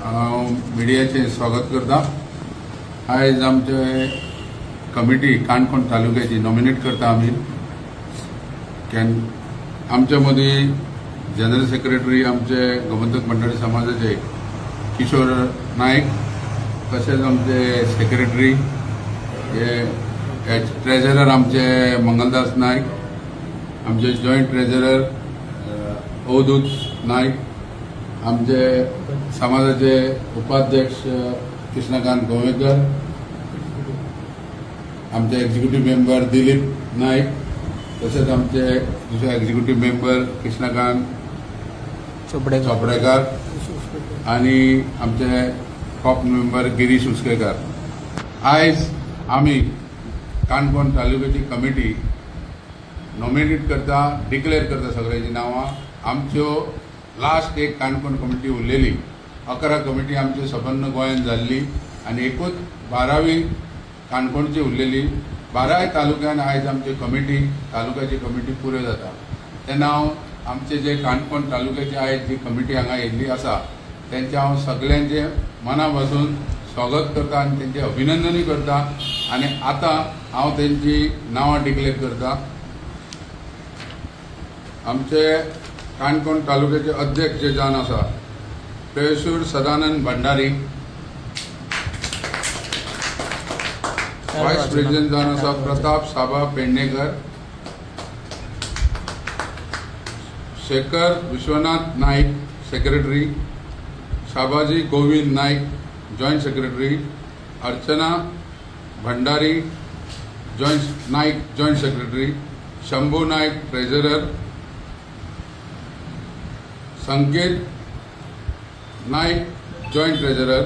मिडियाचे स्वागत करता। आज आमचे कमिटी काणकोण तालुक्याची नॉमिनेट करता आम्ही। आमच्या मध्ये जनरल सेक्रेटरी आमचे गोमंतक मंडळी समाजाचे किशोर नाईक, तसेच आमचे सेक्रेटरी ट्रेजरर आमचे मंगलदास नाईक, आमचे जॉइंट ट्रेजरर अवधूत नाईक, आमचे समाजाचे उपाध्यक्ष कृष्णकांत गोवेकर, आमचे एक्झिक्युटिव्ह मेंबर दिलीप नाईक, तसेच आमचे दुसरे एक्झिक्युटिव्ह मेंबर कृष्णकांत चोपडेकर आणि आमचे कॉप मेंबर गिरीश उसकेकर। आज आम्ही काणकोण तालुक्याची कमिटी नॉमिनेट करता, डिक्लेअर करता सगळ्यांची नावां। आमच्यो लास्ट एक काणकोण कमिटी उरलेली, 11 कमिटी आमचे संबंध गोंयांत जाल्ली आनी एकूच 12वी काणकोणची उरलेली। 12 तालुक्यान आयज आमची कमिटी तालुक्याची कमिटी पुरो जाता। तेन्ना हांव आमचे जे काणकोण तालुक्याची आयज जी कमिटी हांगा येयल्ली आसा तेंचे हांव सगळ्यांचे मना पासून स्वागत करता आनी तेंचे अभिनंदनूय करता। आनी आतां हांव तेंची नांवां डिक्लेअर करता। आमचे काणकोण तालुक्याचे अध्यक्ष जे जावन आसा पेशूर सदानंद भंडारी, वायस प्रेसिडेंट जावन आसा Pratap Saba Pednekar, Shekhar Vishwanath Naik secretary, Shabaji Govind Naik joint secretary, Archana Bhandari joint secretary, Shambhu Naik treasurer, Sanket Naik joint treasurer,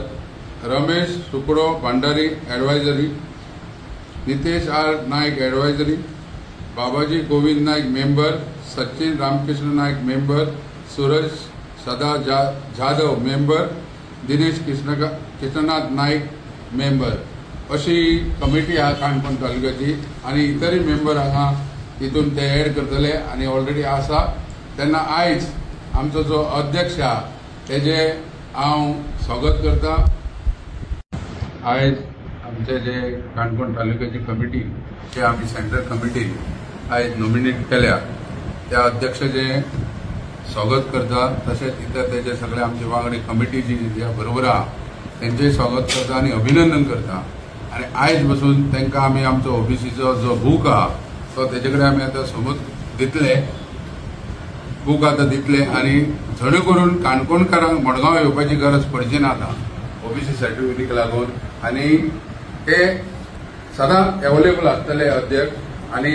Ramesh Sukdo Bhandari advisory, Nitesh R Naik advisory, Babaji Govind Naik member, Sachin Ramakrishna Naik member, Suraj Sada Jadhav member, Dinesh Krishnanath Naik member. अशी कमिटी हा काणकोण तालुक्याची आनी इतरय मेंबर हांगा तितून ते एड करतले आनी ऑलरेडी आसा। तेन्ना आयज आमचो जो अध्यक्ष हा तेजे हांव स्वागत करता। आयज आमचे जे काणकोण तालुक्याची कमिटी जे आमी सेंट्रल कमिटीन आयज नॉमिनेट केल्या त्या अध्यक्षाचे स्वागत करता, तशेंच इतर तेजे सगळे आमचे वांगडी कमिटी जी बरोबर आहा तेंचेय स्वागत करता आनी अभिनंदन करता। आनी आयज पासून तांकां आमी आमचो ओबीसीचो जो बूक आहा तो तेजे कडेन आमी आतां समज दितले, बूक आतां दितले आनी जणे करून काणकोणकारांक मडगांव येवपाची गरज पडची ना आतां ओबीसी सर्टिफिकेटीक लागून। आनी ते सदांच एवेलेबल आसतले अध्यक्ष आनी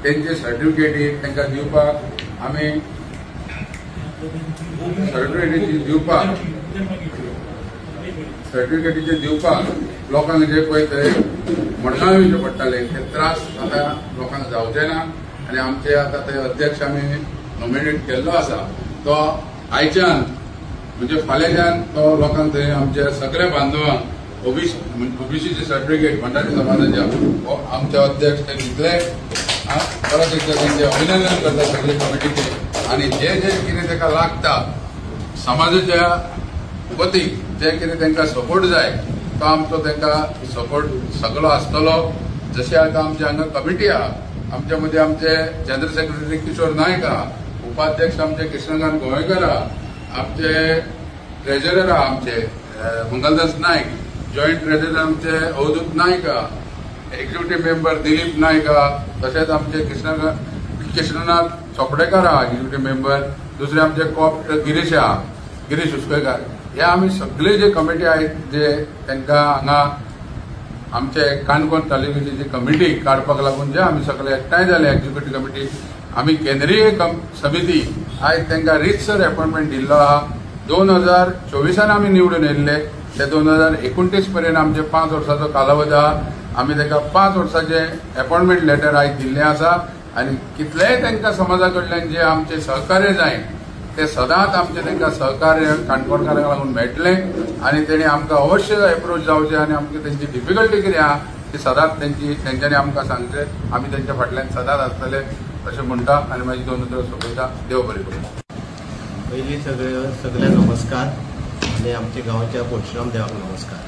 तेंचे सर्टिफिकेटी तांकां दिवपाक आमी सर्टिफिकेटीचे दिवपाक लोकांक जे पळय ते मडगांव येवचे पडटाले ते त्रास आतां लोकांक जावचे ना। आनी आमचे आतां ते अध्यक्ष आमी नॉमिनेट केल्लो आसा तो आयच्यान म्हणजे फाल्यांच्यान तो लोकांक थंय आमच्या सगळ्या बांधवांक ओबीसीचे सर्टिफिकेट भंडारी समाजाच्या आमचे अध्यक्ष ते दितले। परत एकदा त्यांचे अभिनंदन करता सगळे कमिटीचे आनी जे जे कितें ताका लागता समाजाच्या वतीक जे कितें तांकां सपोर्ट जाय तो आमचो तांकां सपोर्ट सगळो आसतलो। जशें आतां आमचे हांगा कमिटी आहा, आमच्या मध्ये आमचे जनरल सेक्रेटरी किशोर नाईक आहा, उपाध्यक्ष आमचे कृष्णकांत गोवेकर आहा, आमचे ट्रेजरर आहा आमचे मंगलदास नाईक, जॉइंट ट्रेजरर आमचे अवधूत नाईक आहा, एक्झिक्युटिव्ह मेंबर दिलीप नाईक आहा, तशेंच आमचे कृष्णनाथ चोपडेकर आहा एक्झिक्युटिव्ह मेंबर, दुसरे आमचे कॉप गिरीश उसकेकर। हे आमी सगळे जे कमिटी आहेत जे तांकां हांगा आमचे काणकोण तालुक्याची जी कमिटी काडपाक लागून जे आमी सगळे एकठांय जाले एक्झिक्युटिव्ह कमिटी, आमी केंद्रीय समिती आयज तांकां रितसर अपॉइंटमेंट दिल्लो आहा। 2024 आमी निवडून येयल्ले ते 2029 पर्यंत आमचे 5 वर्साचो कालावधी आहा। आमी तांकां 5 वर्साचे अपॉइंटमेंट लेटर आयज दिल्लें आसा आनी कितलेय तांकां समाजा कडल्यान जे आमचे सहकार्य जाय ते सदांच आमचे तांकां सहकार्य काणकोणकारांक लागून मेळटलें आनी तेणी आमकां अवश्य एप्रोच जावचें आनी आमकां तेंची डिफिकल्टी कितें आहा ती सदांच तेंच्यांनी आमकां सांगचें। आमी तेंच्या फाटल्यान सदांच आसतले अशें म्हणटा आनी म्हाजी 2 उतरां सोंपयता। देव बरें करूं। पयलीं सगळे नमस्कार। आनी आमच्या गांवच्या परशुराम देवाक नमस्कार.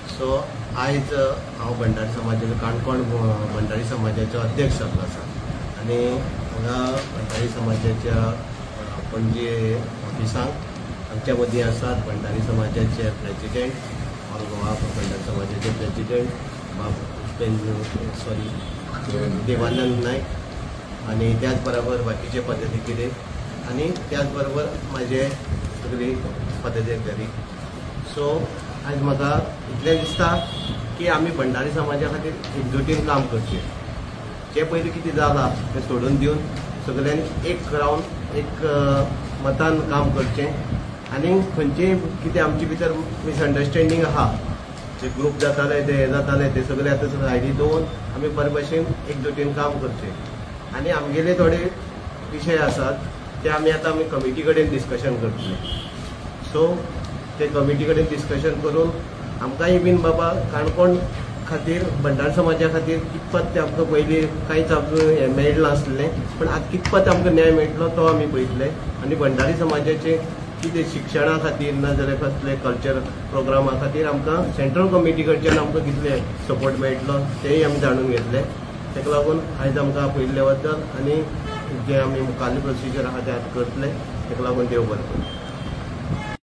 सो आयज हांव भंडारी समाजाचो काणकोण भंडारी समाजाचो अध्यक्ष जाल्लो आसा आनी हांगा भंडारी समाजाच्या पणजे ऑफिसांत आमच्या मदीं आसात भंडारी समाजाचे प्रेसिडेंट ऑल गोवा भंडारी समाजाचे प्रेसिडेंट देवानंद नायक आनी त्याच बरोबर बाकीचे पदाधिकारी आनी त्याच बरोबर म्हाजे सगळी पदाधिकारी. सो आज म्हाका इतलें दिसता की आमी भंडारी समाजा खातीर एकजुटीन काम करचें. जे पयलीं कितें जालां तें सोडून दिवन सगळ्यांनी एक रावन एक मतान काम करचें आनी खंयचेय कितें आमचे भितर मिसअंडरस्टँडींग आहा जे ग्रूप जाताले ते हे जाताले ते सगळे आतां सायडीक दवरून आमी बरे भशेन एकजुटीन काम करचें. आनी आमगेले थोडे विशय आसात ते आमी कमिटी कडेन डिस्कशन करतले. सो ते कमिटी कडेन डिस्कशन करून आमकांय बीन बाबा काणकोण खातीर भंडारी समाजा खातीर कितपत ते आमकां पयलीं कांयच आमकां हें मेळिल्लें नासलें पण आतां कितपत आमकां न्याय मेळटलो तो आमी पळयतले आनी भंडारी समाजाचे कितें शिक्षणा खातीर ना जाल्यार कसले कल्चर प्रोग्रामा खातीर आमकां सेंट्रल कमिटी कडच्यान आमकां कितले सपोर्ट मेळटलो तेंय आमी जाणून घेतले. ताका लागून आयज आमकां पयले बद्दल आनी जे आमी मुखाल्ले प्रोसिजर आहा ते आतां करतले. ताका लागून देव बरें करूं.